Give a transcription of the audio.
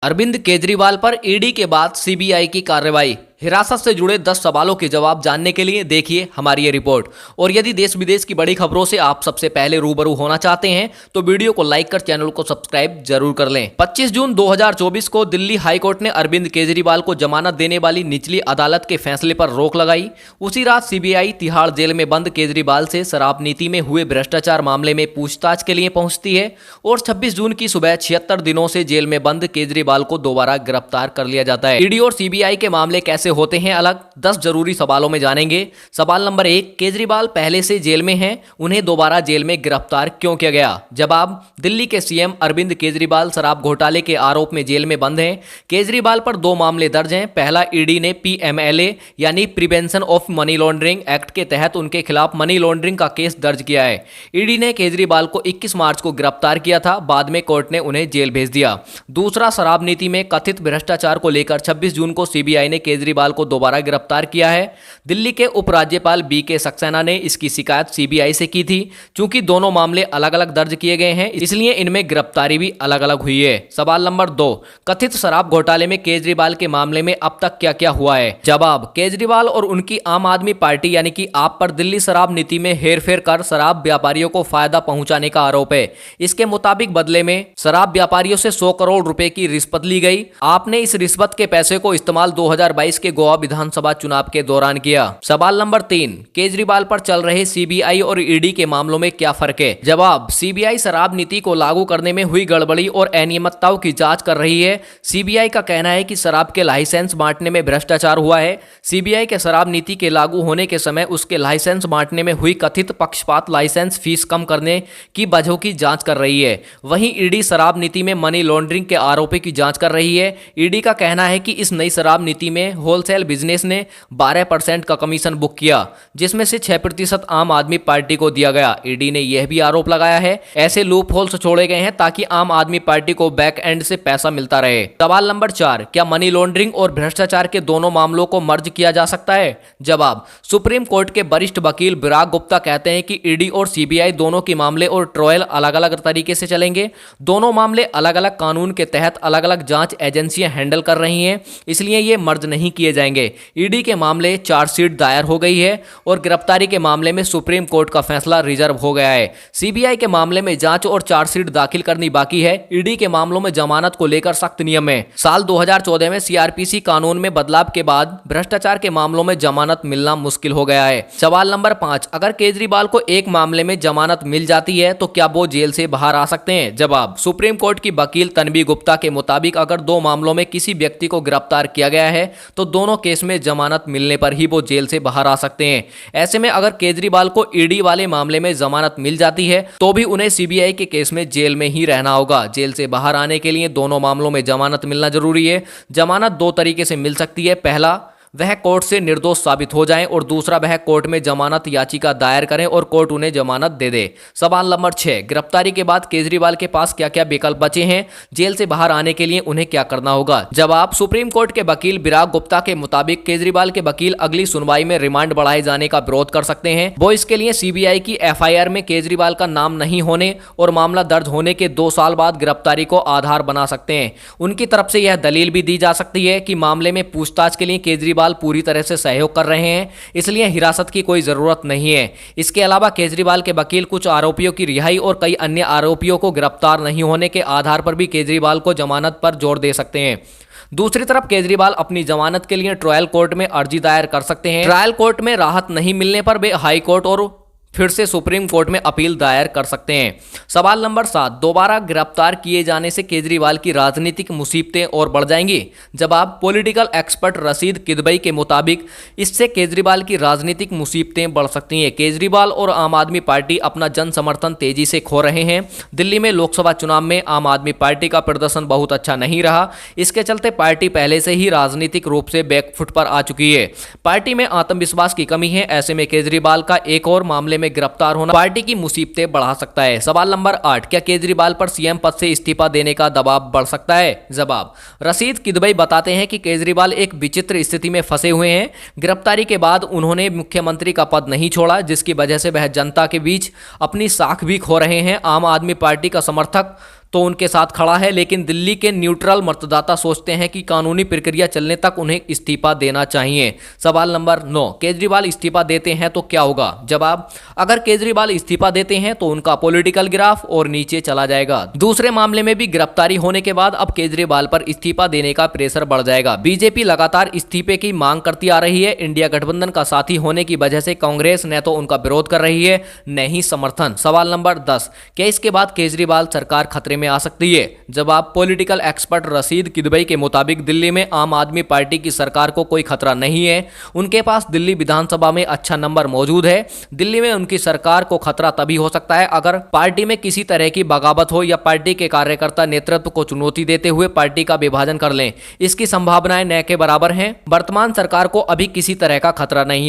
अरविंद केजरीवाल पर ईडी के बाद सीबीआई की कार्रवाई। हिरासत से जुड़े 10 सवालों के जवाब जानने के लिए देखिए हमारी ये रिपोर्ट। और यदि देश विदेश की बड़ी खबरों से आप सबसे पहले रूबरू होना चाहते हैं तो वीडियो को लाइक कर चैनल को सब्सक्राइब जरूर कर लें। 25 जून 2024 को दिल्ली हाईकोर्ट ने अरविंद केजरीवाल को जमानत देने वाली निचली अदालत के फैसले पर रोक लगाई। उसी रात सीबीआई तिहाड़ जेल में बंद केजरीवाल से शराब नीति में हुए भ्रष्टाचार मामले में पूछताछ के लिए पहुंचती है और 26 जून की सुबह 76 दिनों से जेल में बंद केजरीवाल को दोबारा गिरफ्तार कर लिया जाता है। ईडी और सीबीआई के मामले कैसे होते हैं अलग, 10 जरूरी सवालों में जानेंगे। सवाल नंबर 1, केजरीवाल पहले से जेल में हैं, उन्हें दोबारा जेल में गिरफ्तार क्यों किया गया? जवाब, दिल्ली के सीएम अरविंद केजरीवाल शराब घोटाले के आरोप में जेल में बंद हैं। केजरीवाल पर 2 मामले दर्ज हैं। पहला, ईडी ने पीएमएलए यानी prevention of money laundering act के तहत उनके खिलाफ मनी लॉन्ड्रिंग का केस दर्ज किया है। ईडी ने केजरीवाल को 21 मार्च को गिरफ्तार किया था, बाद में कोर्ट ने उन्हें जेल भेज दिया। दूसरा, शराब नीति में कथित भ्रष्टाचार को लेकर 26 जून को सीबीआई ने केजरीवाल को दोबारा गिरफ्तार किया है। दिल्ली के उपराज्यपाल बीके सक्सेना ने इसकी शिकायत सीबीआई से की थी। चूंकि दोनों मामले अलग अलग दर्ज किए गए हैं, इसलिए इनमें गिरफ्तारी भी अलग अलग हुई है। सवाल नंबर 2, कथित शराब घोटाले में केजरीवाल के मामले में अब तक क्या क्या हुआ है? जवाब, केजरीवाल और उनकी आम आदमी पार्टी यानी कि आप पर दिल्ली शराब नीति में हेरफेर कर शराब व्यापारियों को फायदा पहुंचाने का आरोप है। इसके मुताबिक बदले में शराब व्यापारियों से 100 करोड़ रुपए की रिश्वत ली गई। आपने इस रिश्वत के पैसे को इस्तेमाल 2022 के गोवा विधानसभा चुनाव के दौरान किया। सवाल नंबर 3, केजरीवाल पर चल रहे सीबीआई और ईडी के मामलों में क्या फर्क है? जवाब, सीबीआई शराब नीति को लागू करने में हुई गड़बड़ी और अनियमितताओं की जांच कर रही है। सीबीआई का कहना है कि शराब के लाइसेंस बांटने में भ्रष्टाचार हुआ है। सीबीआई के शराब नीति के लागू होने के समय उसके लाइसेंस बांटने में हुई कथित पक्षपात लाइसेंस फीस कम करने की वजहों की जांच कर रही है। वहीं ईडी शराब नीति में मनी लॉन्ड्रिंग के आरोपों की जांच कर रही है। ईडी का कहना है कि इस नई शराब नीति में होलसेल बिजनेस ने 12% का कमीशन बुक किया, जिसमें से 6% आम आदमी पार्टी को दिया गया। ईडी ने यह भी आरोप लगाया है ऐसे लूप होल्स छोड़े गए हैं ताकि आम आदमी पार्टी को बैक एंड से पैसा मिलता रहे। सवाल नंबर 4, क्या मनी लॉन्ड्रिंग और भ्रष्टाचार के दोनों मामलों को मर्ज किया जा सकता है? जवाब, सुप्रीम कोर्ट के वरिष्ठ वकील विराग गुप्ता कहते हैं कि ईडी और सीबीआई दोनों के मामले और ट्रायल अलग अलग तरीके से चलेंगे। दोनों मामले अलग अलग कानून के तहत अलग अलग जांच एजेंसियां हैंडल कर रही हैं, इसलिए ये मर्ज नहीं किए जाएंगे। ईडी के मामले चार्जशीट दायर हो गई है और गिरफ्तारी के मामले में सुप्रीम कोर्ट का फैसला रिजर्व हो गया है। सीबीआई के मामले में जांच और चार्जशीट दाखिल करनी बाकी है। ईडी के मामलों में जमानत को लेकर सख्त नियम है। साल 2014 में सीआरपीसी कानून में बदलाव के बाद भ्रष्टाचार के मामलों में जमानत मिलना मुश्किल हो गया है। सवाल नंबर 5, अगर केजरीवाल को एक मामले में जमानत मिल जाती है तो क्या वो जेल से बाहर आ सकते हैं? जवाब, सुप्रीम कोर्ट की वकील तन्वी गुप्ता के मुताबिक अगर 2 मामलों में किसी व्यक्ति को गिरफ्तार किया गया है तो दोनों केस में जमानत मिलने पर ही वो जेल से बाहर आ सकते हैं। ऐसे में अगर केजरीवाल को ईडी वाले मामले में जमानत मिल जाती है तो भी उन्हें सीबीआई के केस में जेल में ही रहना होगा। जेल से बाहर आने के लिए दोनों मामलों में जमानत मिलना जरूरी है। जमानत 2 तरीके से मिल सकती है। पहला, वह कोर्ट से निर्दोष साबित हो जाएं और दूसरा, वह कोर्ट में जमानत याचिका दायर करें और कोर्ट उन्हें जमानत दे दे। सवाल नंबर 6, गिरफ्तारी के बाद केजरीवाल के पास क्या क्या विकल्प बचे हैं? जेल से बाहर आने के लिए उन्हें क्या करना होगा? जवाब, सुप्रीम कोर्ट के वकील विराग गुप्ता के मुताबिक केजरीवाल के वकील अगली सुनवाई में रिमांड बढ़ाए जाने का विरोध कर सकते हैं। वो इसके लिए सीबीआई की एफआईआर में केजरीवाल का नाम नहीं होने और मामला दर्ज होने के 2 साल बाद गिरफ्तारी को आधार बना सकते हैं। उनकी तरफ से यह दलील भी दी जा सकती है कि मामले में पूछताछ के लिए केजरीवाल पूरी तरह से सहयोग कर रहे हैं, इसलिए हिरासत की कोई जरूरत नहीं है। इसके अलावा केजरीवाल के वकील कुछ आरोपियों की रिहाई और कई अन्य आरोपियों को गिरफ्तार नहीं होने के आधार पर भी केजरीवाल को जमानत पर जोर दे सकते हैं। दूसरी तरफ केजरीवाल अपनी जमानत के लिए ट्रायल कोर्ट में अर्जी दायर कर सकते हैं। ट्रायल कोर्ट में राहत नहीं मिलने पर वे हाई कोर्ट और फिर से सुप्रीम कोर्ट में अपील दायर कर सकते हैं। सवाल नंबर 7, दोबारा गिरफ्तार किए जाने से केजरीवाल की राजनीतिक मुसीबतें और बढ़ जाएंगी? जवाब, पॉलिटिकल एक्सपर्ट रशीद किदवई के मुताबिक इससे केजरीवाल की राजनीतिक मुसीबतें बढ़ सकती हैं। केजरीवाल और आम आदमी पार्टी अपना जन समर्थन तेजी से खो रहे हैं। दिल्ली में लोकसभा चुनाव में आम आदमी पार्टी का प्रदर्शन बहुत अच्छा नहीं रहा। इसके चलते पार्टी पहले से ही राजनीतिक रूप से बैकफुट पर आ चुकी है। पार्टी में आत्मविश्वास की कमी है। ऐसे में केजरीवाल का एक और मामले में गिरफ्तार होना पार्टी की मुसीबतें बढ़ा सकता है। सवाल नंबर 8, क्या केजरीवाल पर सीएम पद से इस्तीफा देने का दबाव बढ़ सकता है? जवाब, रशीद किदवई बताते हैं कि केजरीवाल एक विचित्र स्थिति में फंसे हुए हैं। गिरफ्तारी के बाद उन्होंने मुख्यमंत्री का पद नहीं छोड़ा, जिसकी वजह से वह जनता के बीच अपनी साख भी खो रहे हैं। आम आदमी पार्टी का समर्थक तो उनके साथ खड़ा है, लेकिन दिल्ली के न्यूट्रल मतदाता सोचते हैं कि कानूनी प्रक्रिया चलने तक उन्हें इस्तीफा देना चाहिए। सवाल नंबर 9, केजरीवाल इस्तीफा देते हैं तो क्या होगा? जवाब, अगर केजरीवाल इस्तीफा देते हैं तो उनका पॉलिटिकल ग्राफ और नीचे चला जाएगा। दूसरे मामले में भी गिरफ्तारी होने के बाद अब केजरीवाल पर इस्तीफा देने का प्रेशर बढ़ जाएगा। बीजेपी लगातार इस्तीफे की मांग करती आ रही है। इंडिया गठबंधन का साथी होने की वजह से कांग्रेस न तो उनका विरोध कर रही है, न ही समर्थन। सवाल नंबर 10, क्या इसके बाद केजरीवाल सरकार खतरे में आ सकती है? जवाब, पॉलिटिकल एक्सपर्ट रशीद किदवई के मुताबिक दिल्ली में आम आदमी पार्टी की सरकार को कोई खतरा नहीं है। उनके पास दिल्ली विधानसभा में अच्छा नंबर मौजूद है। दिल्ली में उनकी सरकार को खतरा तभी हो सकता है अगर पार्टी में किसी तरह की बगावत हो या पार्टी के कार्यकर्ता नेतृत्व को चुनौती देते हुए पार्टी का विभाजन कर लें। इसकी संभावनाएं न के बराबर हैं। वर्तमान सरकार को अभी किसी तरह का खतरा नहीं है।